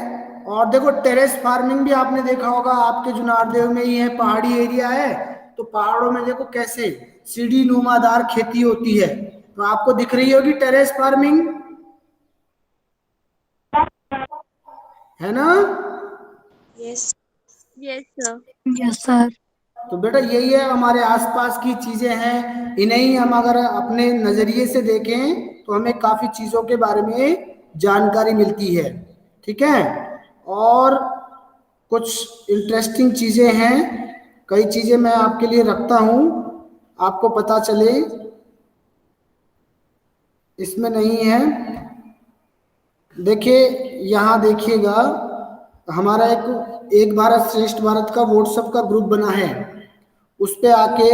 और देखो, टेरेस फार्मिंग भी आपने देखा होगा, आपके जुनारदेव में ही है, पहाड़ी एरिया है। तो पहाड़ों में देखो कैसे सीढ़ी नुमादार खेती होती है। तो आपको दिख रही होगी टेरेस फार्मिंग, है ना? Yes. Yes sir. Yes, sir. तो बेटा यही है, हमारे आसपास की चीजें हैं, इन्हें ही हम अगर अपने नजरिए से देखें तो हमें काफी चीजों के बारे में जानकारी मिलती है। ठीक है। और कुछ इंटरेस्टिंग चीजें हैं, कई चीजें मैं आपके लिए रखता हूं, आपको पता चले। इसमें नहीं है। देखिए, यहाँ देखिएगा, हमारा एक भारत श्रेष्ठ भारत का व्हाट्सएप का ग्रुप बना है। उस पे आके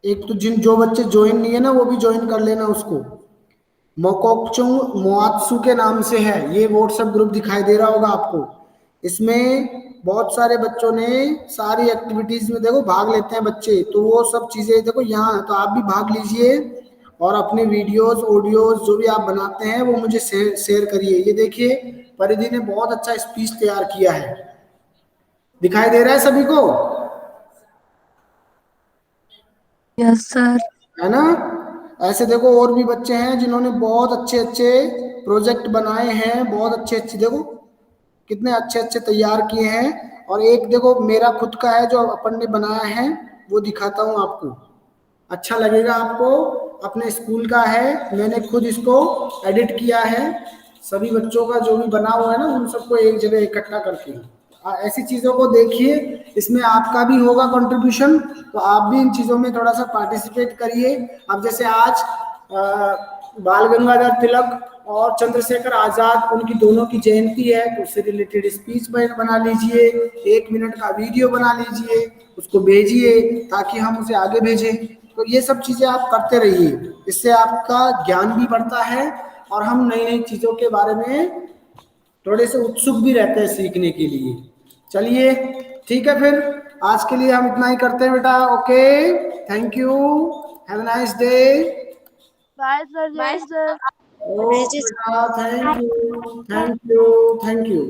एक तो जो बच्चे ज्वाइन नहीं है ना, वो भी ज्वाइन कर लेना उसको। मोकोकचुंग मोआत्सु के नाम से है ये व्हाट्सएप ग्रुप, दिखाई दे रहा होगा आपको। इसमें बहुत सारे बच्चों ने सारी एक्टिविटीज में देखो भाग लेते हैं बच्चे। तो वो सब चीजें देखो यहाँ है, तो आप भी भाग लीजिए और अपने वीडियोस ऑडियोज जो भी आप बनाते हैं वो मुझे शेयर करिए। ये देखिए, परिधि ने बहुत अच्छा स्पीच तैयार किया है। दिखाई दे रहा है सभी को? Yes, sir. है ना? ऐसे देखो और भी बच्चे हैं जिन्होंने बहुत अच्छे अच्छे प्रोजेक्ट बनाए हैं, बहुत अच्छे अच्छे, देखो कितने अच्छे अच्छे तैयार किए हैं। और एक देखो मेरा खुद का है जो अपन ने बनाया है, वो दिखाता हूँ आपको, अच्छा लगेगा आपको। अपने स्कूल का है, मैंने खुद इसको एडिट किया है। सभी बच्चों का जो भी बना हुआ है ना, उन सबको एक जगह इकट्ठा करके। ऐसी चीजों को देखिए, इसमें आपका भी होगा कंट्रीब्यूशन, तो आप भी इन चीजों में थोड़ा सा पार्टिसिपेट करिए। अब जैसे आज बाल गंगाधर तिलक और चंद्रशेखर आजाद, उनकी दोनों की जयंती है, तो उससे रिलेटेड स्पीच बना लीजिए, 1 मिनट का वीडियो बना लीजिए, उसको भेजिए ताकि हम उसे आगे भेजें। तो ये सब चीजें आप करते रहिए, इससे आपका ज्ञान भी बढ़ता है और हम नई नई चीजों के बारे में थोड़े से उत्सुक भी रहते हैं सीखने के लिए। चलिए, ठीक है, फिर आज के लिए हम इतना ही करते हैं बेटा। Okay, thank you, have a nice day. Bye sir. जय सर। ओ बेटा, thank you, thank you, thank you.